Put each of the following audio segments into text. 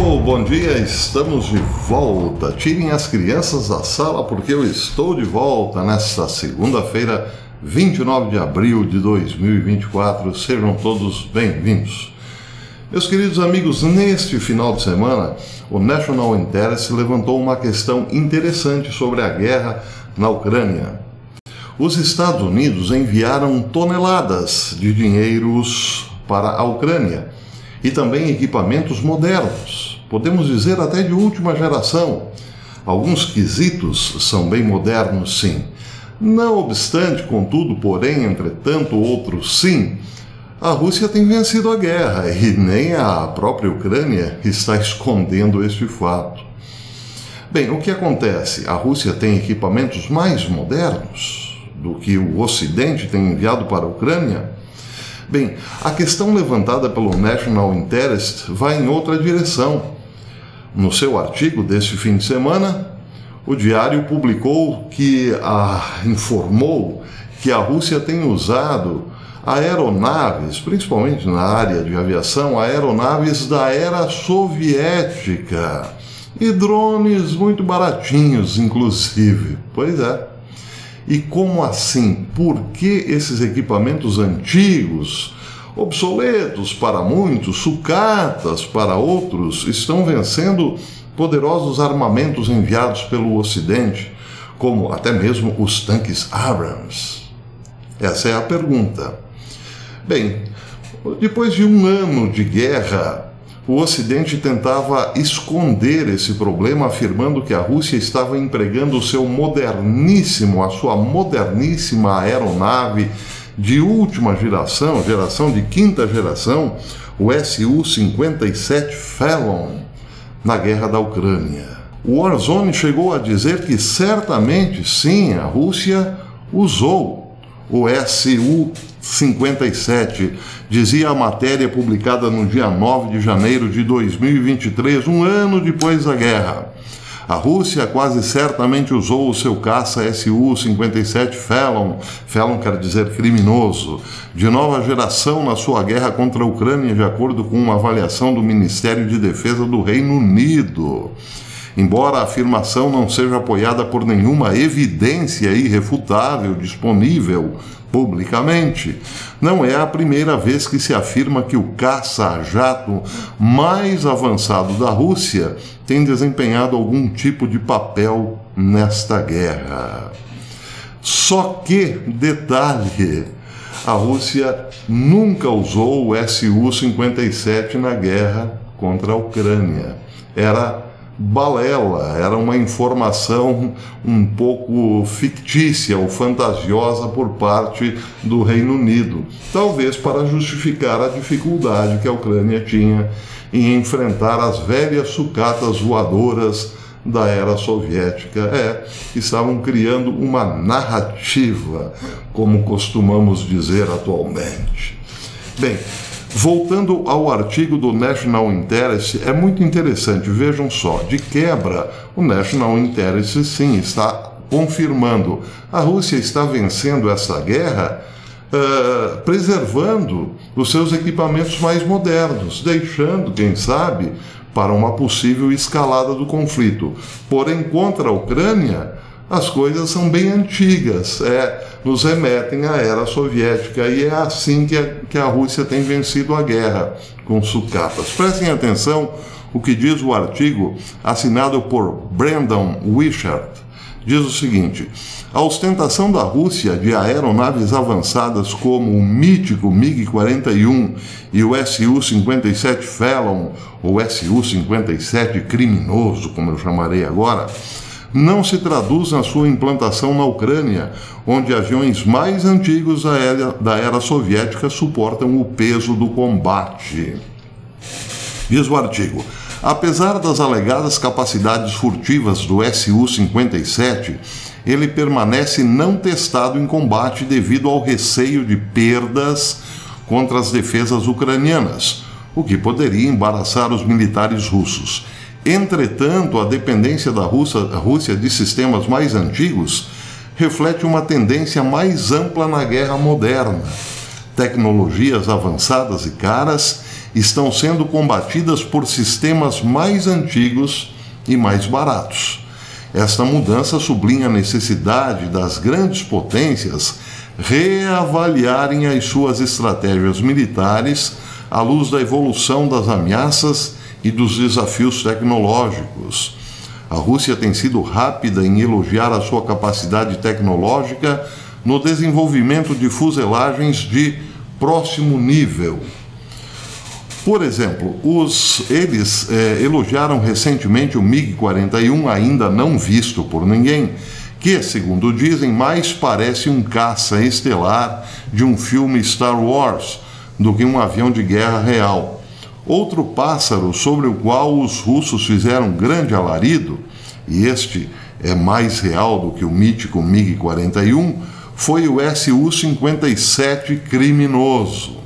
Alô, bom dia, estamos de volta. Tirem as crianças da sala porque eu estou de volta nesta segunda-feira, 29 de abril de 2024. Sejam todos bem-vindos. Meus queridos amigos, neste final de semana, o National Interest levantou uma questão interessante sobre a guerra na Ucrânia. Os Estados Unidos enviaram toneladas de dinheiros para a Ucrânia e também equipamentos modernos, podemos dizer até de última geração. Alguns quesitos são bem modernos, sim. Não obstante, contudo, porém, entretanto, outros sim, a Rússia tem vencido a guerra e nem a própria Ucrânia está escondendo este fato. Bem, o que acontece? A Rússia tem equipamentos mais modernos do que o Ocidente tem enviado para a Ucrânia? Bem, a questão levantada pelo National Interest vai em outra direção. No seu artigo deste fim de semana, o diário informou que a Rússia tem usado aeronaves, principalmente na área de aviação, aeronaves da era soviética e drones muito baratinhos, inclusive. Pois é. E como assim? Por que esses equipamentos antigos, obsoletos para muitos, sucatas para outros, estão vencendo poderosos armamentos enviados pelo Ocidente, como até mesmo os tanques Abrams? Essa é a pergunta. Bem, depois de um ano de guerra, o Ocidente tentava esconder esse problema, afirmando que a Rússia estava empregando a sua moderníssima aeronave de última geração, de quinta geração, o Su-57 Phalon, na guerra da Ucrânia. O Warzone chegou a dizer que certamente, sim, a Rússia usou o Su-57, dizia a matéria publicada no dia 9 de janeiro de 2023, um ano depois da guerra. A Rússia quase certamente usou o seu caça Su-57 Phalon, Phalon quer dizer criminoso, de nova geração na sua guerra contra a Ucrânia, de acordo com uma avaliação do Ministério de Defesa do Reino Unido. Embora a afirmação não seja apoiada por nenhuma evidência irrefutável disponível publicamente, não é a primeira vez que se afirma que o caça-jato mais avançado da Rússia tem desempenhado algum tipo de papel nesta guerra. Só que, detalhe, a Rússia nunca usou o Su-57 na guerra contra a Ucrânia. Era balela, era uma informação um pouco fictícia ou fantasiosa por parte do Reino Unido, talvez para justificar a dificuldade que a Ucrânia tinha em enfrentar as velhas sucatas voadoras da era soviética. Estavam criando uma narrativa, como costumamos dizer atualmente. Bem, voltando ao artigo do National Interest, é muito interessante, vejam só, de quebra, o National Interest sim está confirmando, a Rússia está vencendo essa guerra preservando os seus equipamentos mais modernos, deixando, quem sabe, para uma possível escalada do conflito. Porém, contra a Ucrânia, as coisas são bem antigas, nos remetem à era soviética, e é assim que a Rússia tem vencido a guerra, com sucatas. Prestem atenção o que diz o artigo assinado por Brandon Wishart. Diz o seguinte: a ostentação da Rússia de aeronaves avançadas como o mítico MiG-41 e o Su-57 Phalon, ou Su-57 criminoso, como eu chamarei agora, não se traduz na sua implantação na Ucrânia, onde aviões mais antigos da era soviética suportam o peso do combate. Diz o artigo: apesar das alegadas capacidades furtivas do Su-57, ele permanece não testado em combate devido ao receio de perdas contra as defesas ucranianas, o que poderia embaraçar os militares russos. Entretanto, a dependência da Rússia de sistemas mais antigos reflete uma tendência mais ampla na guerra moderna. Tecnologias avançadas e caras estão sendo combatidas por sistemas mais antigos e mais baratos. Esta mudança sublinha a necessidade das grandes potências reavaliarem as suas estratégias militares à luz da evolução das ameaças e dos desafios tecnológicos. A Rússia tem sido rápida em elogiar a sua capacidade tecnológica no desenvolvimento de fuselagens de próximo nível. Por exemplo, eles elogiaram recentemente o MiG-41, ainda não visto por ninguém, que, segundo dizem, mais parece um caça estelar de um filme Star Wars do que um avião de guerra real. Outro pássaro sobre o qual os russos fizeram grande alarido, e este é mais real do que o mítico MiG-41, foi o Su-57 criminoso.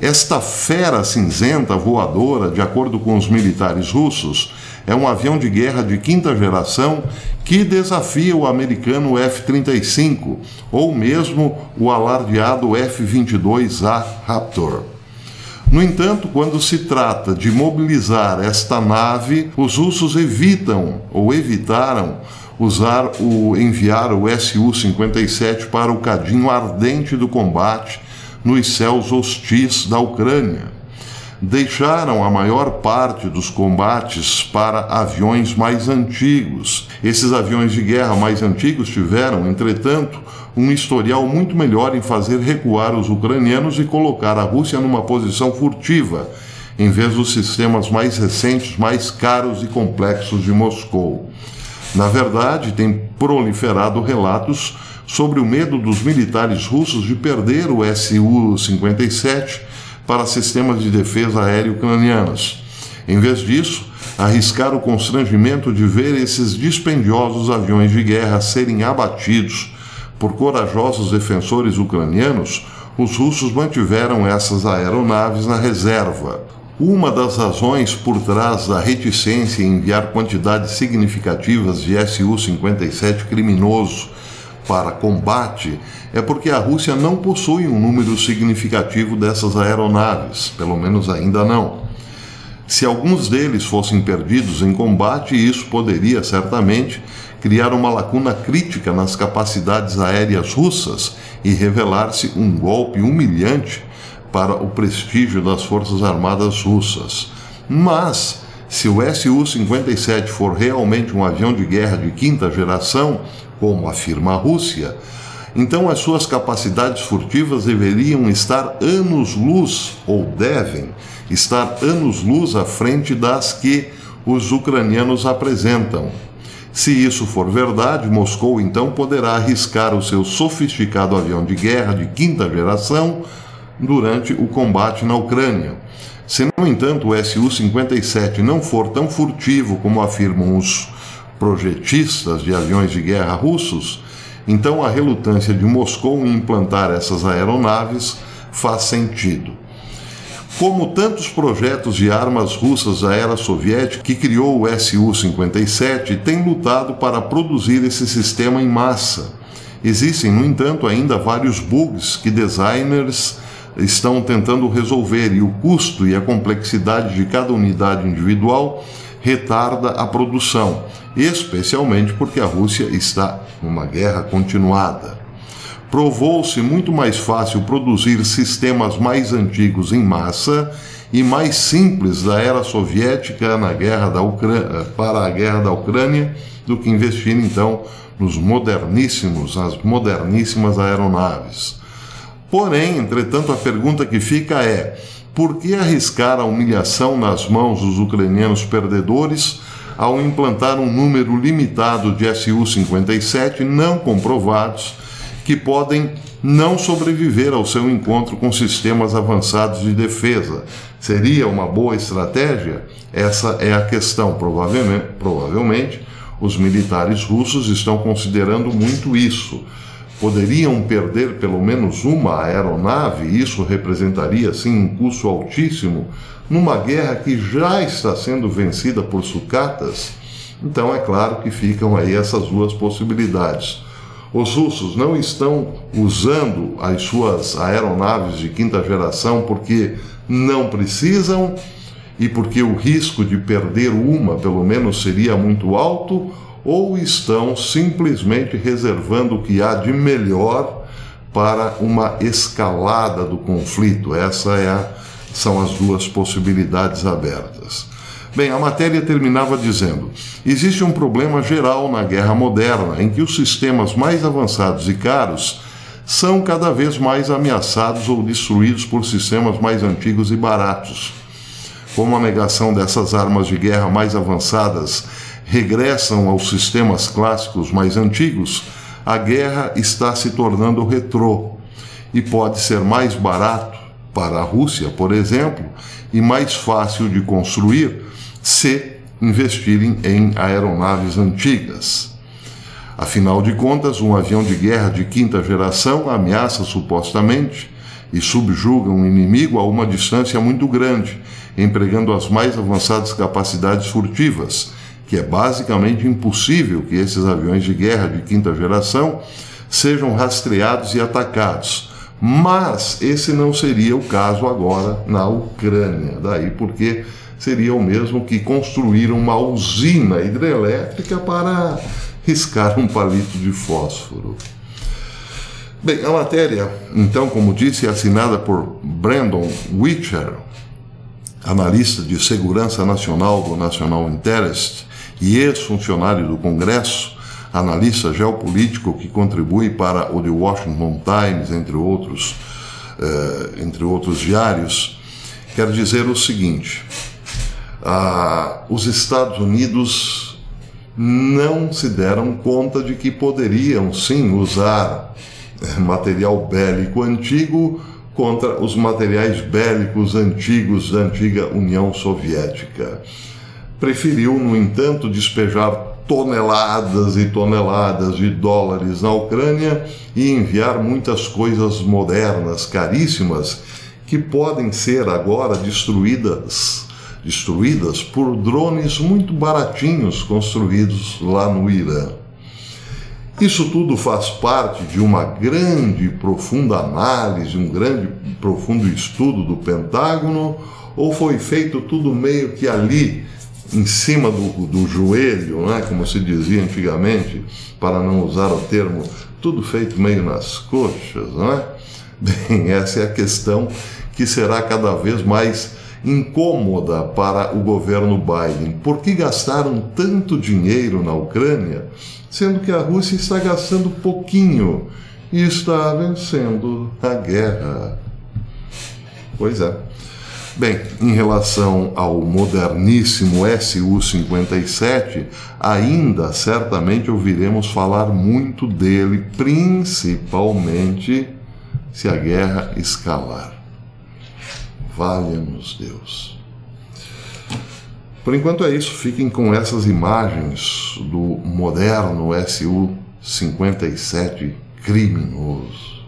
Esta fera cinzenta voadora, de acordo com os militares russos, é um avião de guerra de quinta geração que desafia o americano F-35 ou mesmo o alardeado F-22A Raptor. No entanto, quando se trata de mobilizar esta nave, os russos evitaram enviar o Su-57 para o cadinho ardente do combate nos céus hostis da Ucrânia. Deixaram a maior parte dos combates para aviões mais antigos. Esses aviões de guerra mais antigos tiveram, entretanto, um historial muito melhor em fazer recuar os ucranianos e colocar a Rússia numa posição furtiva, em vez dos sistemas mais recentes, mais caros e complexos de Moscou. Na verdade, tem proliferado relatos sobre o medo dos militares russos de perder o Su-57 para sistemas de defesa aérea ucranianos. Em vez disso, arriscar o constrangimento de ver esses dispendiosos aviões de guerra serem abatidos por corajosos defensores ucranianos, os russos mantiveram essas aeronaves na reserva. Uma das razões por trás da reticência em enviar quantidades significativas de Su-57 criminoso para combate é porque a Rússia não possui um número significativo dessas aeronaves, pelo menos ainda não. Se alguns deles fossem perdidos em combate, isso poderia certamente criar uma lacuna crítica nas capacidades aéreas russas e revelar-se um golpe humilhante para o prestígio das Forças Armadas russas. Mas, se o Su-57 for realmente um avião de guerra de quinta geração, como afirma a Rússia, então as suas capacidades furtivas deveriam estar anos-luz, ou devem estar anos-luz à frente das que os ucranianos apresentam. Se isso for verdade, Moscou então poderá arriscar o seu sofisticado avião de guerra de quinta geração durante o combate na Ucrânia. Se, no entanto, o Su-57 não for tão furtivo como afirmam os projetistas de aviões de guerra russos, então a relutância de Moscou em implantar essas aeronaves faz sentido. Como tantos projetos de armas russas da era soviética que criou o Su-57 tem lutado para produzir esse sistema em massa. Existem, no entanto, ainda vários bugs que designers estão tentando resolver, e o custo e a complexidade de cada unidade individual retarda a produção, especialmente porque a Rússia está numa guerra continuada. Provou-se muito mais fácil produzir sistemas mais antigos em massa e mais simples da era soviética para a guerra da Ucrânia do que investir então nas moderníssimas aeronaves. Porém, entretanto, a pergunta que fica é: por que arriscar a humilhação nas mãos dos ucranianos perdedores ao implantar um número limitado de Su-57 não comprovados que podem não sobreviver ao seu encontro com sistemas avançados de defesa? Seria uma boa estratégia? Essa é a questão. Provavelmente, os militares russos estão considerando muito isso. Poderiam perder pelo menos uma aeronave, e isso representaria, sim, um custo altíssimo numa guerra que já está sendo vencida por sucatas. Então é claro que ficam aí essas duas possibilidades. Os russos não estão usando as suas aeronaves de quinta geração porque não precisam e porque o risco de perder uma, pelo menos, seria muito alto, ou estão simplesmente reservando o que há de melhor para uma escalada do conflito? São as duas possibilidades abertas. Bem, a matéria terminava dizendo: existe um problema geral na guerra moderna, em que os sistemas mais avançados e caros são cada vez mais ameaçados ou destruídos por sistemas mais antigos e baratos. Como a negação dessas armas de guerra mais avançadas regressam aos sistemas clássicos mais antigos, a guerra está se tornando retrô e pode ser mais barato para a Rússia, por exemplo, e mais fácil de construir se investirem em aeronaves antigas. Afinal de contas, um avião de guerra de quinta geração ameaça supostamente e subjuga um inimigo a uma distância muito grande, empregando as mais avançadas capacidades furtivas, que é basicamente impossível que esses aviões de guerra de quinta geração sejam rastreados e atacados. Mas esse não seria o caso agora na Ucrânia, daí porque seria o mesmo que construir uma usina hidrelétrica para riscar um palito de fósforo. Bem, a matéria, então, como disse, é assinada por Brandon Witcher, analista de segurança nacional do National Interest e ex-funcionário do Congresso, analista geopolítico que contribui para o The Washington Times, entre outros diários. Quer dizer o seguinte: os Estados Unidos não se deram conta de que poderiam sim usar material bélico antigo contra os materiais bélicos antigos da antiga União Soviética. Preferiu, no entanto, despejar toneladas e toneladas de dólares na Ucrânia e enviar muitas coisas modernas, caríssimas, que podem ser agora destruídas por drones muito baratinhos construídos lá no Irã. Isso tudo faz parte de uma grande e profunda análise, um grande e profundo estudo do Pentágono, ou foi feito tudo meio que ali, em cima do joelho, né, como se dizia antigamente, para não usar o termo, tudo feito meio nas coxas, não é? Bem, essa é a questão que será cada vez mais incômoda para o governo Biden. Por que gastaram tanto dinheiro na Ucrânia, sendo que a Rússia está gastando pouquinho e está vencendo a guerra? Pois é. Bem, em relação ao moderníssimo Su-57, ainda certamente ouviremos falar muito dele, principalmente se a guerra escalar. Valha-nos Deus. Por enquanto é isso, fiquem com essas imagens do moderno Su-57 criminoso.